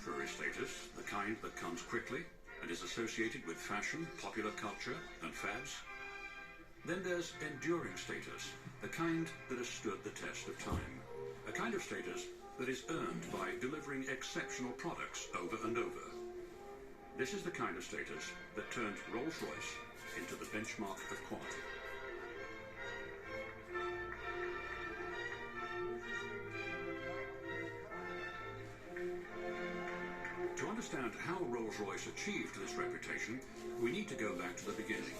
temporary status, the kind that comes quickly and is associated with fashion, popular culture, and fads. Then there's enduring status, the kind that has stood the test of time. A kind of status that is earned by delivering exceptional products over and over. This is the kind of status that turned Rolls-Royce into the benchmark of quality. To understand how Rolls-Royce achieved this reputation, we need to go back to the beginning.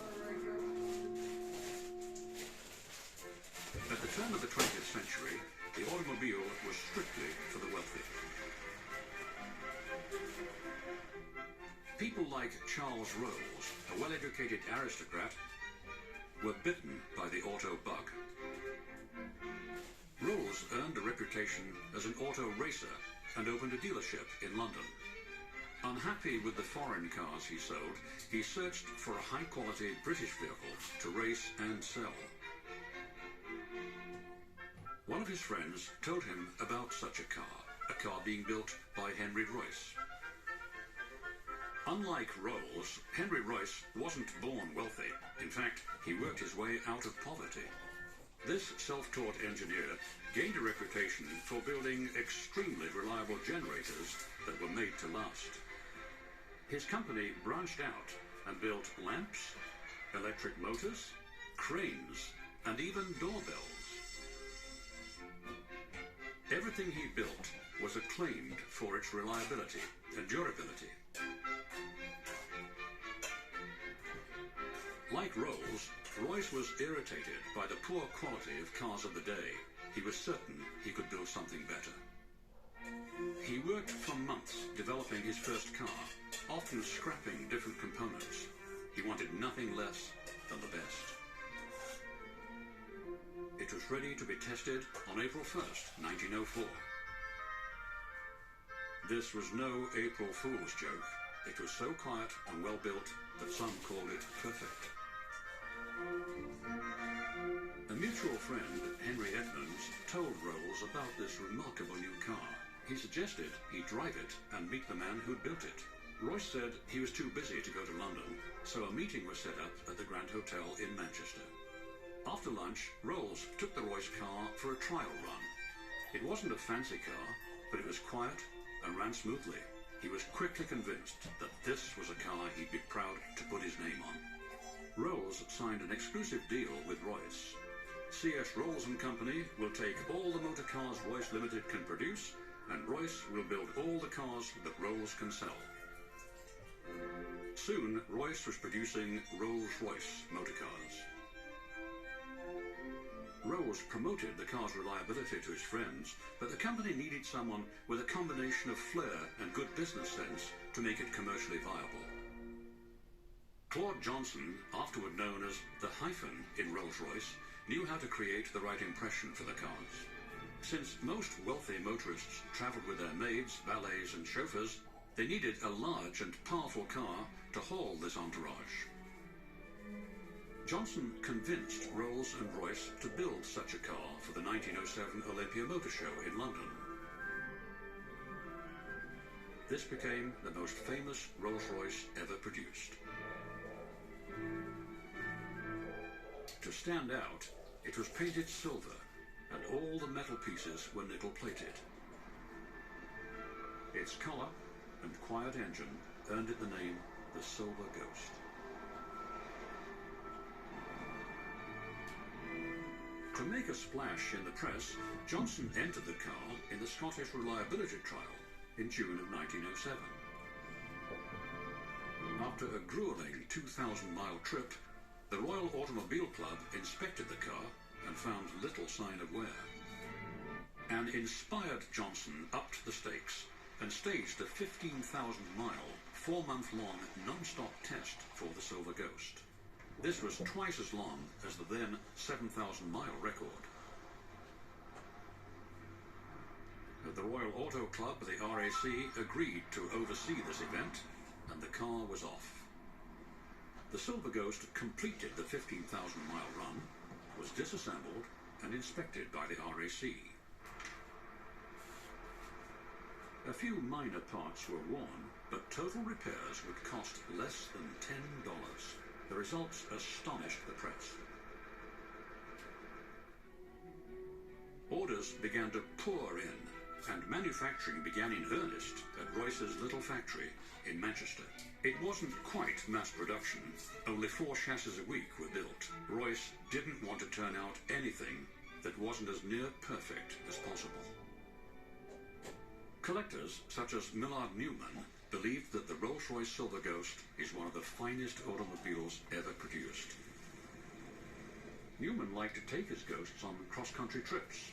At the turn of the 20th century, the automobile was strictly for the wealthy. People like Charles Rolls, a well-educated aristocrat, were bitten by the auto bug. Rolls earned a reputation as an auto racer and opened a dealership in London. Unhappy with the foreign cars he sold, he searched for a high-quality British vehicle to race and sell. One of his friends told him about such a car being built by Henry Royce. Unlike Rolls, Henry Royce wasn't born wealthy. In fact, he worked his way out of poverty. This self-taught engineer gained a reputation for building extremely reliable generators that were made to last. His company branched out and built lamps, electric motors, cranes, and even doorbells. Everything he built was acclaimed for its reliability and durability. Like Rolls, Royce was irritated by the poor quality of cars of the day. He was certain he could build something better. He worked for months developing his first car, often scrapping different components. He wanted nothing less than the best. It was ready to be tested on April 1st, 1904. This was no April Fool's joke. It was so quiet and well built that some called it perfect. A mutual friend, Henry Edmonds, told Rolls about this remarkable new car. He suggested he drive it and meet the man who'd built it. Royce said he was too busy to go to London, so a meeting was set up at the Grand Hotel in Manchester. After lunch, Rolls took the Royce car for a trial run. It wasn't a fancy car, but it was quiet and ran smoothly. He was quickly convinced that this was a car he'd be proud to put his name on. Rolls signed an exclusive deal with Royce. C.S. Rolls and Company will take all the motor cars Royce Limited can produce, and Royce will build all the cars that Rolls can sell. Soon, Royce was producing Rolls-Royce motor cars. Rolls promoted the car's reliability to his friends, but the company needed someone with a combination of flair and good business sense to make it commercially viable. Claude Johnson, afterward known as the Hyphen in Rolls-Royce, knew how to create the right impression for the cars. Since most wealthy motorists travelled with their maids, valets and chauffeurs, they needed a large and powerful car to haul this entourage. Johnson convinced Rolls and Royce to build such a car for the 1907 Olympia Motor Show in London. This became the most famous Rolls-Royce ever produced. To stand out, it was painted silver, and all the metal pieces were nickel-plated. Its colour and quiet engine earned it the name the Silver Ghost. To make a splash in the press, Johnson entered the car in the Scottish Reliability Trial in June of 1907. After a grueling 2,000-mile trip, the Royal Automobile Club inspected the car and found little sign of wear. An inspired Johnson upped the stakes and staged a 15,000-mile, 4-month-long non-stop test for the Silver Ghost. This was twice as long as the then 7,000-mile record. The Royal Auto Club, the RAC, agreed to oversee this event, and the car was off. The Silver Ghost completed the 15,000-mile run, was disassembled and inspected by the RAC. A few minor parts were worn, but total repairs would cost less than $10. The results astonished the press. Orders began to pour in, and manufacturing began in earnest at Royce's little factory in Manchester. It wasn't quite mass production. Only 4 chassis a week were built. Royce didn't want to turn out anything that wasn't as near perfect as possible. Collectors such as Millard Newman believed that the Rolls-Royce Silver Ghost is one of the finest automobiles ever produced. Newman liked to take his ghosts on cross-country trips.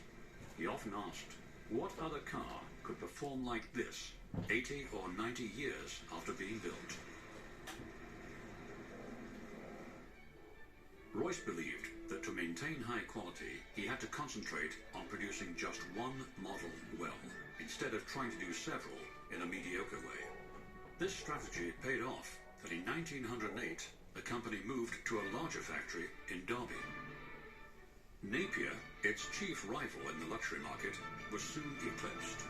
He often asked, what other car could perform like this 80 or 90 years after being built? Royce believed that to maintain high quality, he had to concentrate on producing just one model well, instead of trying to do several in a mediocre way. This strategy paid off, and in 1908, the company moved to a larger factory in Derby. Napier, its chief rival in the luxury market, was soon eclipsed.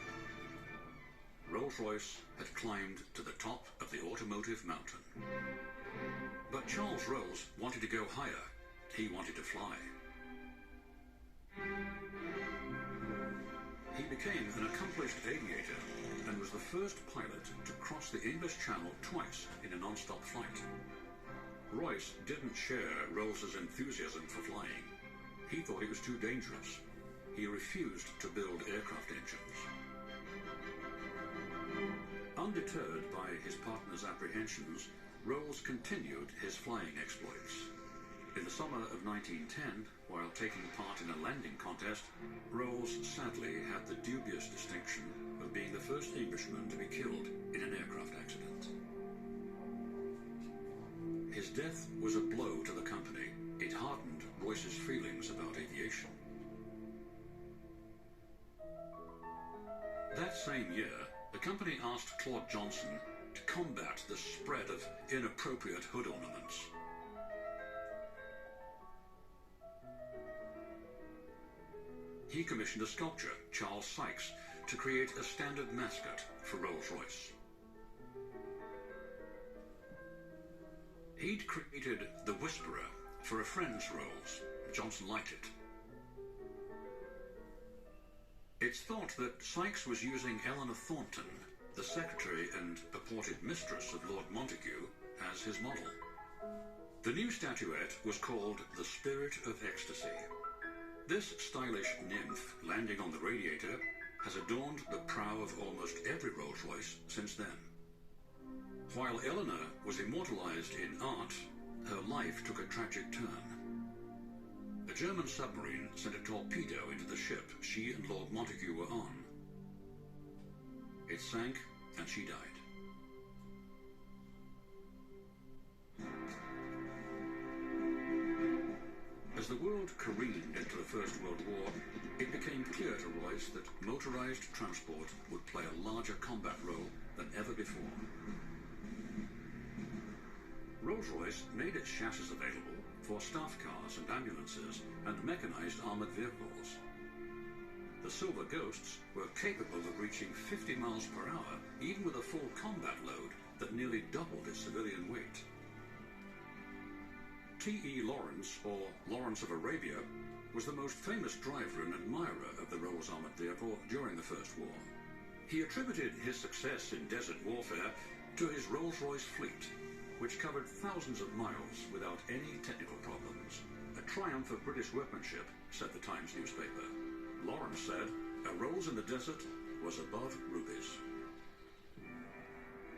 Rolls-Royce had climbed to the top of the automotive mountain. But Charles Rolls wanted to go higher. He wanted to fly. He became an accomplished aviator and was the first pilot to cross the English Channel twice in a non-stop flight. Royce didn't share Rolls's enthusiasm for flying. He thought it was too dangerous. He refused to build aircraft engines. Undeterred by his partner's apprehensions, Rolls continued his flying exploits. In the summer of 1910, while taking part in a landing contest, Rolls sadly had the dubious distinction of being the first Englishman to be killed in an aircraft accident. His death was a blow to the company. It hardened Royce's feelings about aviation. That same year, the company asked Claude Johnson to combat the spread of inappropriate hood ornaments. He commissioned a sculptor, Charles Sykes, to create a standard mascot for Rolls-Royce. He'd created the Whisperer for a friend's Rolls. Johnson liked it. It's thought that Sykes was using Eleanor Thornton, the secretary and purported mistress of Lord Montague, as his model. The new statuette was called the Spirit of Ecstasy. This stylish nymph landing on the radiator has adorned the prow of almost every Rolls-Royce since then. While Eleanor was immortalized in art, her life took a tragic turn. A German submarine sent a torpedo into the ship she and Lord Montague were on. It sank, and she died. As the world careened into the First World War, it became clear to Royce that motorized transport would play a larger combat role than ever before. Rolls-Royce made its chassis available for staff cars and ambulances and mechanized armored vehicles. The Silver Ghosts were capable of reaching 50 miles per hour, even with a full combat load that nearly doubled its civilian weight. T.E. Lawrence, or Lawrence of Arabia, was the most famous driver and admirer of the Rolls armored vehicle during the First War. He attributed his success in desert warfare to his Rolls-Royce fleet, which covered thousands of miles without any technical problems. A triumph of British workmanship, said the Times newspaper. Lawrence said, a Rolls in the desert was above rubies.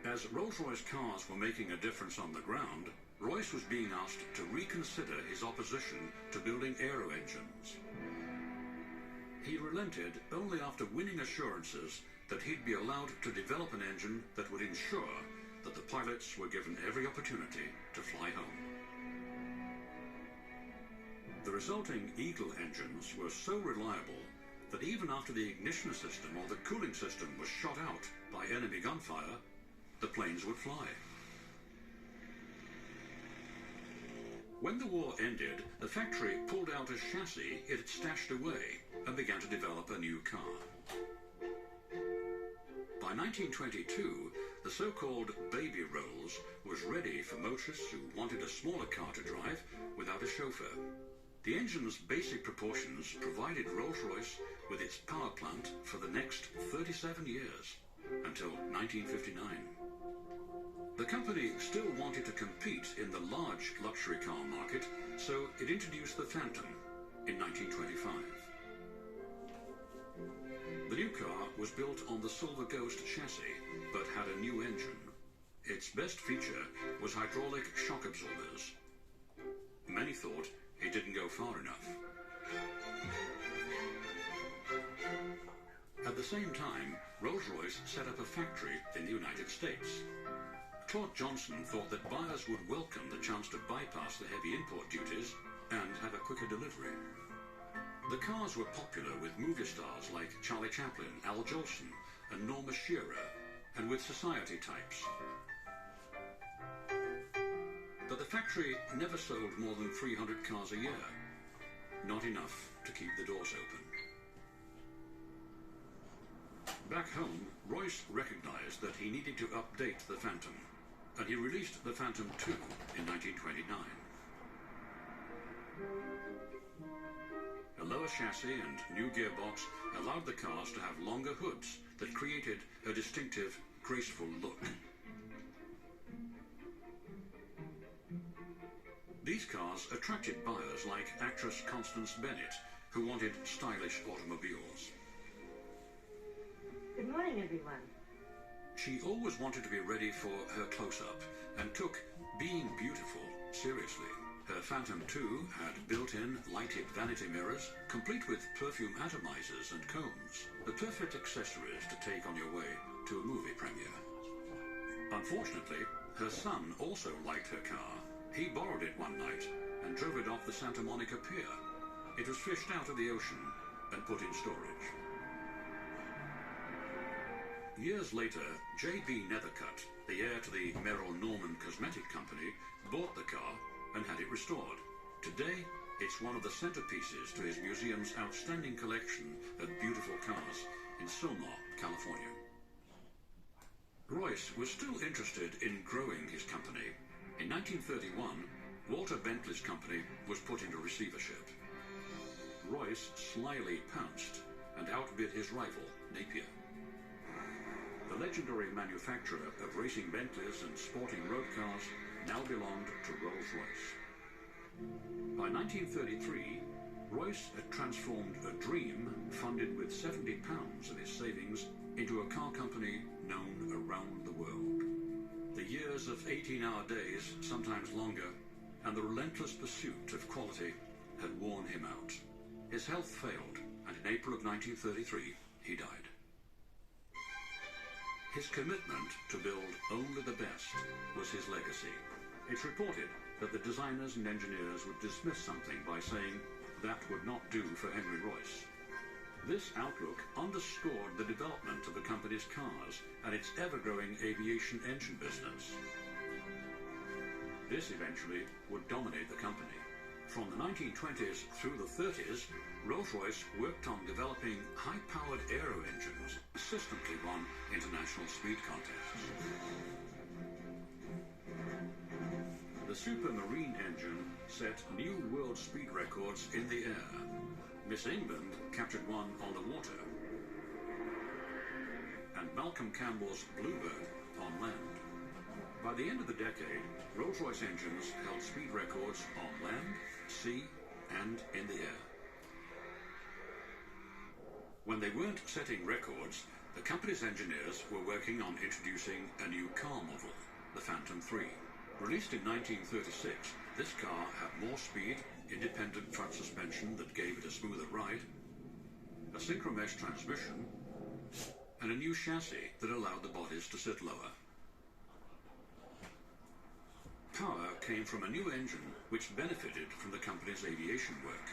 As Rolls-Royce cars were making a difference on the ground, Royce was being asked to reconsider his opposition to building aero engines. He relented only after winning assurances that he'd be allowed to develop an engine that would ensure that the pilots were given every opportunity to fly home. The resulting Eagle engines were so reliable that even after the ignition system or the cooling system was shot out by enemy gunfire, the planes would fly. When the war ended, the factory pulled out a chassis it had stashed away and began to develop a new car. By By 1922, the so-called baby Rolls was ready for motorists who wanted a smaller car to drive without a chauffeur. The engine's basic proportions provided Rolls-Royce with its power plant for the next 37 years, until 1959. The company still wanted to compete in the large luxury car market, so it introduced the Phantom in 1925. The new car was built on the Silver Ghost chassis, but had a new engine. Its best feature was hydraulic shock absorbers. Many thought it didn't go far enough. At the same time, Rolls-Royce set up a factory in the United States. Claude Johnson thought that buyers would welcome the chance to bypass the heavy import duties and have a quicker delivery. The cars were popular with movie stars like Charlie Chaplin, Al Jolson, and Norma Shearer, and with society types. But the factory never sold more than 300 cars a year. Not enough to keep the doors open. Back home, Royce recognized that he needed to update the Phantom, and he released the Phantom II in 1929. A lower chassis and new gearbox allowed the cars to have longer hoods that created a distinctive, graceful look. These cars attracted buyers like actress Constance Bennett, who wanted stylish automobiles. Good morning, everyone. She always wanted to be ready for her close-up and took being beautiful seriously. Her Phantom II had built-in lighted vanity mirrors, complete with perfume atomizers and combs, the perfect accessories to take on your way to a movie premiere. Unfortunately, her son also liked her car. He borrowed it one night and drove it off the Santa Monica Pier. It was fished out of the ocean and put in storage. Years later, J.B. Nethercutt, the heir to the Merrill Norman Cosmetic Company, bought the car and had it restored. Today, it's one of the centerpieces to his museum's outstanding collection of beautiful cars in Sylmar, California. Royce was still interested in growing his company. In 1931, Walter Bentley's company was put into receivership. Royce slyly pounced and outbid his rival, Napier. The legendary manufacturer of racing Bentleys and sporting road cars now belonged to Rolls-Royce. By 1933, Royce had transformed a dream funded with £70 of his savings into a car company known around the world. The years of 18-hour days, sometimes longer, and the relentless pursuit of quality had worn him out. His health failed, and in April of 1933, he died. His commitment to build only the best was his legacy. It's reported that the designers and engineers would dismiss something by saying, "That would not do for Henry Royce." This outlook underscored the development of the company's cars and its ever-growing aviation engine business. This eventually would dominate the company. From the 1920s through the 30s, Rolls-Royce worked on developing high-powered aero engines, consistently won international speed contests. The Supermarine engine set new world speed records in the air. Miss England captured one on the water, and Malcolm Campbell's Bluebird on land. By the end of the decade, Rolls-Royce engines held speed records on land, sea, and in the air. When they weren't setting records, the company's engineers were working on introducing a new car model, the Phantom III. Released in 1936, this car had more speed, independent front suspension that gave it a smoother ride, a synchromesh transmission, and a new chassis that allowed the bodies to sit lower. Power came from a new engine which benefited from the company's aviation work.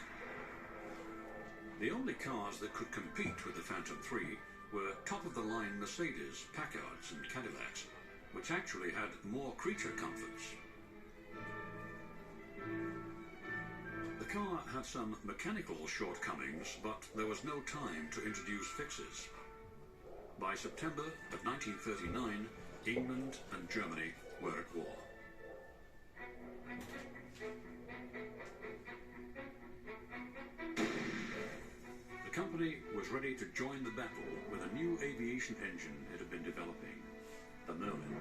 The only cars that could compete with the Phantom III were top-of-the-line Mercedes, Packards and Cadillacs, which actually had more creature comforts. The car had some mechanical shortcomings, but there was no time to introduce fixes. By September of 1939, England and Germany were at war. The company was ready to join the battle with a new aviation engine it had been developing, the Merlin.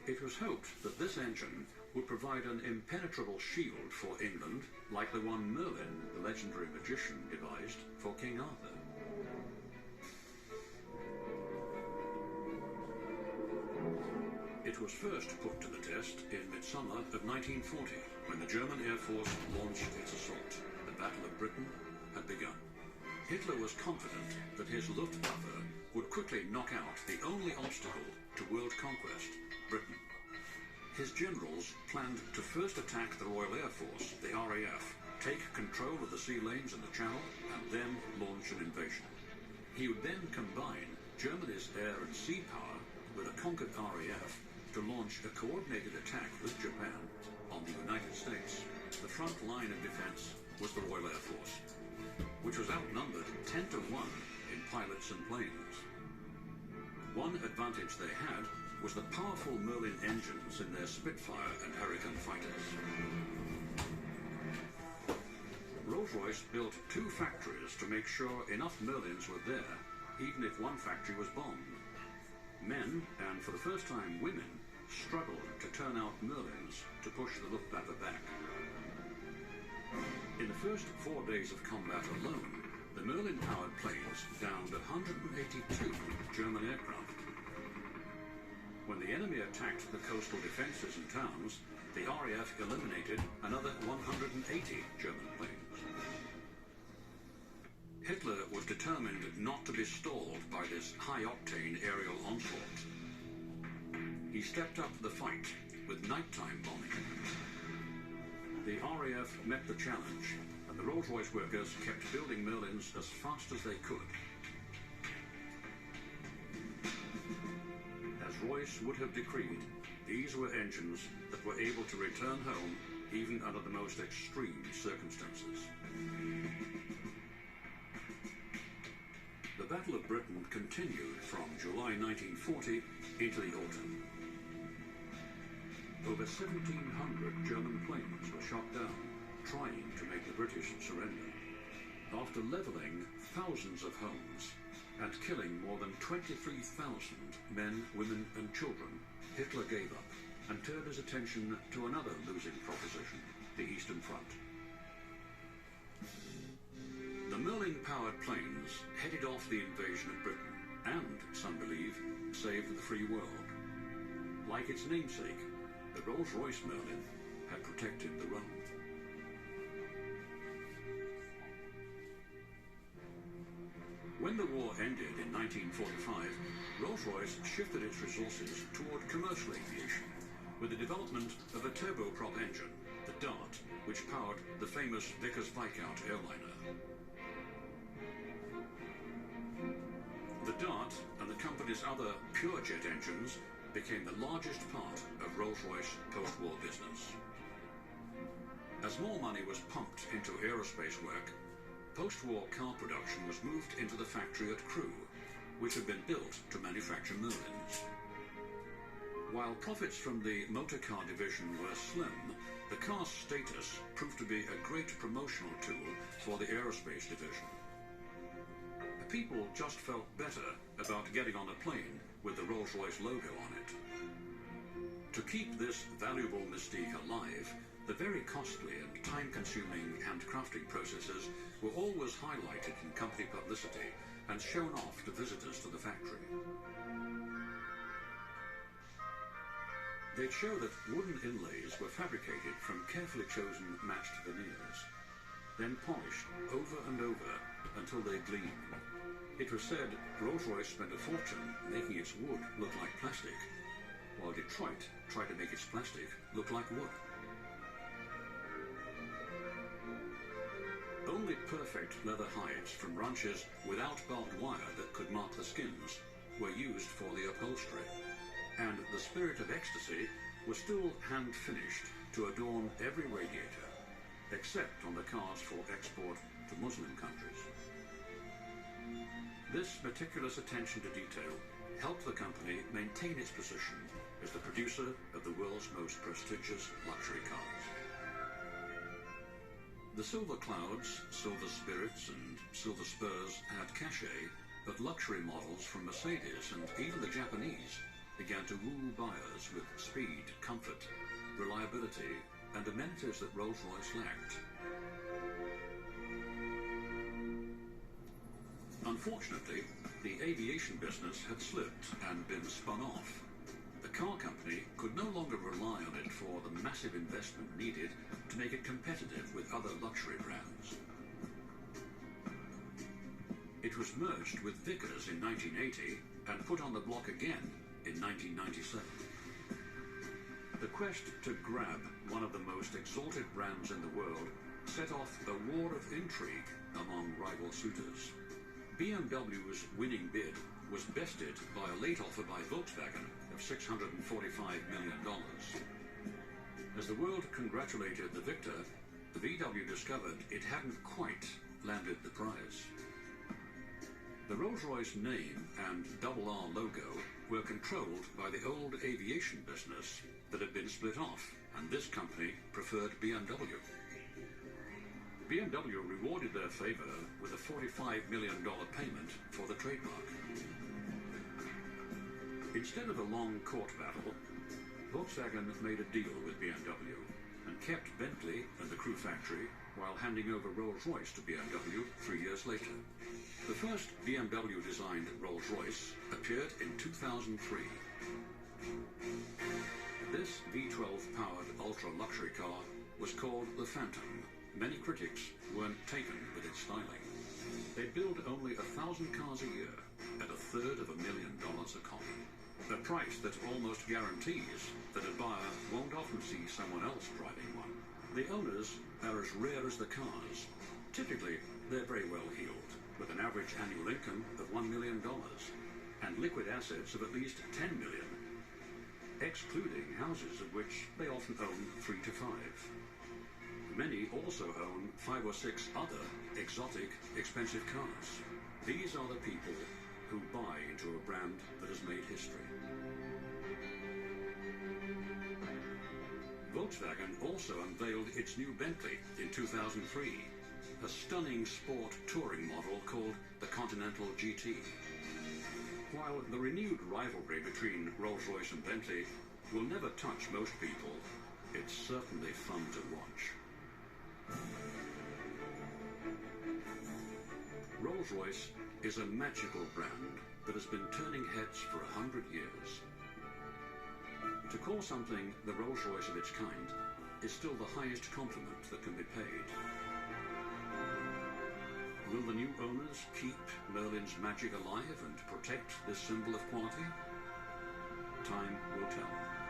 It was hoped that this engine would provide an impenetrable shield for England, like the one Merlin, the legendary magician, devised for King Arthur. It was first put to the test in midsummer of 1940, when the German Air Force launched its assault. The Battle of Britain had begun. Hitler was confident that his Luftwaffe would quickly knock out the only obstacle to world conquest, Britain. His generals planned to first attack the Royal Air Force, the RAF, take control of the sea lanes in the Channel, and then launch an invasion. He would then combine Germany's air and sea power with a conquered RAF to launch a coordinated attack with Japan on the United States. The front line of defense was the Royal Air Force, which was outnumbered 10 to 1 in pilots and planes. One advantage they had was the powerful Merlin engines in their Spitfire and Hurricane fighters. Rolls-Royce built 2 factories to make sure enough Merlins were there, even if one factory was bombed. Men, and for the first time women, struggled to turn out Merlins to push the Luftwaffe back. In the first 4 days of combat alone, the Merlin-powered planes downed 182 German aircraft. When the enemy attacked the coastal defenses and towns, the RAF eliminated another 180 German planes. Hitler was determined not to be stalled by this high-octane aerial onslaught. He stepped up the fight with nighttime bombing. The RAF met the challenge, and the Rolls-Royce workers kept building Merlins as fast as they could. As Royce would have decreed, these were engines that were able to return home even under the most extreme circumstances. The Battle of Britain continued from July 1940 into the autumn. Over 1,700 German planes were shot down, trying to make the British surrender. After levelling thousands of homes and killing more than 23,000 men, women and children, Hitler gave up and turned his attention to another losing proposition, the Eastern Front. The Merlin-powered planes headed off the invasion of Britain and, some believe, saved the free world. Like its namesake, the Rolls-Royce Merlin had protected the realm. When the war ended in 1945, Rolls-Royce shifted its resources toward commercial aviation with the development of a turboprop engine, the Dart, which powered the famous Vickers-Viscount airliner. The Dart and the company's other pure jet engines became the largest part of Rolls-Royce post-war business. As more money was pumped into aerospace work, post-war car production was moved into the factory at Crewe, which had been built to manufacture Merlins. While profits from the motor car division were slim, the car's status proved to be a great promotional tool for the aerospace division. People just felt better about getting on a plane with the Rolls-Royce logo on it. To keep this valuable mystique alive, the very costly and time-consuming handcrafting processes were always highlighted in company publicity and shown off to visitors to the factory. They'd show that wooden inlays were fabricated from carefully chosen matched veneers, then polished over and over until they gleamed. It was said Rolls-Royce spent a fortune making its wood look like plastic, while Detroit tried to make its plastic look like wood. Only perfect leather hides from ranches without barbed wire that could mark the skins were used for the upholstery, and the Spirit of Ecstasy was still hand-finished to adorn every radiator, except on the cars for export to Muslim countries. This meticulous attention to detail helped the company maintain its position as the producer of the world's most prestigious luxury cars. The silver clouds, silver spirits and silver spurs had cachet, but luxury models from Mercedes and even the Japanese began to woo buyers with speed, comfort, reliability and amenities that Rolls-Royce lacked. Unfortunately, the aviation business had slipped and been spun off. The car company could no longer rely on it for the massive investment needed to make it competitive with other luxury brands. It was merged with Vickers in 1980 and put on the block again in 1997. The quest to grab one of the most exalted brands in the world set off a war of intrigue among rival suitors. BMW's winning bid was bested by a late offer by Volkswagen of $645 million. As the world congratulated the victor, the VW discovered it hadn't quite landed the prize. The Rolls-Royce name and R logo were controlled by the old aviation business that had been split off, and this company preferred BMW. BMW rewarded their favor with a $45 million payment for the trademark. Instead of a long court battle, Volkswagen made a deal with BMW and kept Bentley and the Crewe factory while handing over Rolls-Royce to BMW 3 years later. The first BMW-designed Rolls-Royce appeared in 2003. This V12-powered ultra-luxury car was called the Phantom. Many critics weren't taken with its styling. They build only 1,000 cars a year at $350,000 a copy. A price that almost guarantees that a buyer won't often see someone else driving one. The owners are as rare as the cars. Typically, they're very well heeled, with an average annual income of $1 million and liquid assets of at least $10 million, excluding houses of which they often own 3 to 5. Many also own 5 or 6 other exotic, expensive cars. These are the people who buy into a brand that has made history. Volkswagen also unveiled its new Bentley in 2003, a stunning sport touring model called the Continental GT. While the renewed rivalry between Rolls-Royce and Bentley will never touch most people, it's certainly fun to watch. Rolls-Royce is a magical brand that has been turning heads for 100 years. To call something the Rolls-Royce of its kind is still the highest compliment that can be paid. Will the new owners keep Merlin's magic alive and protect this symbol of quality? Time will tell.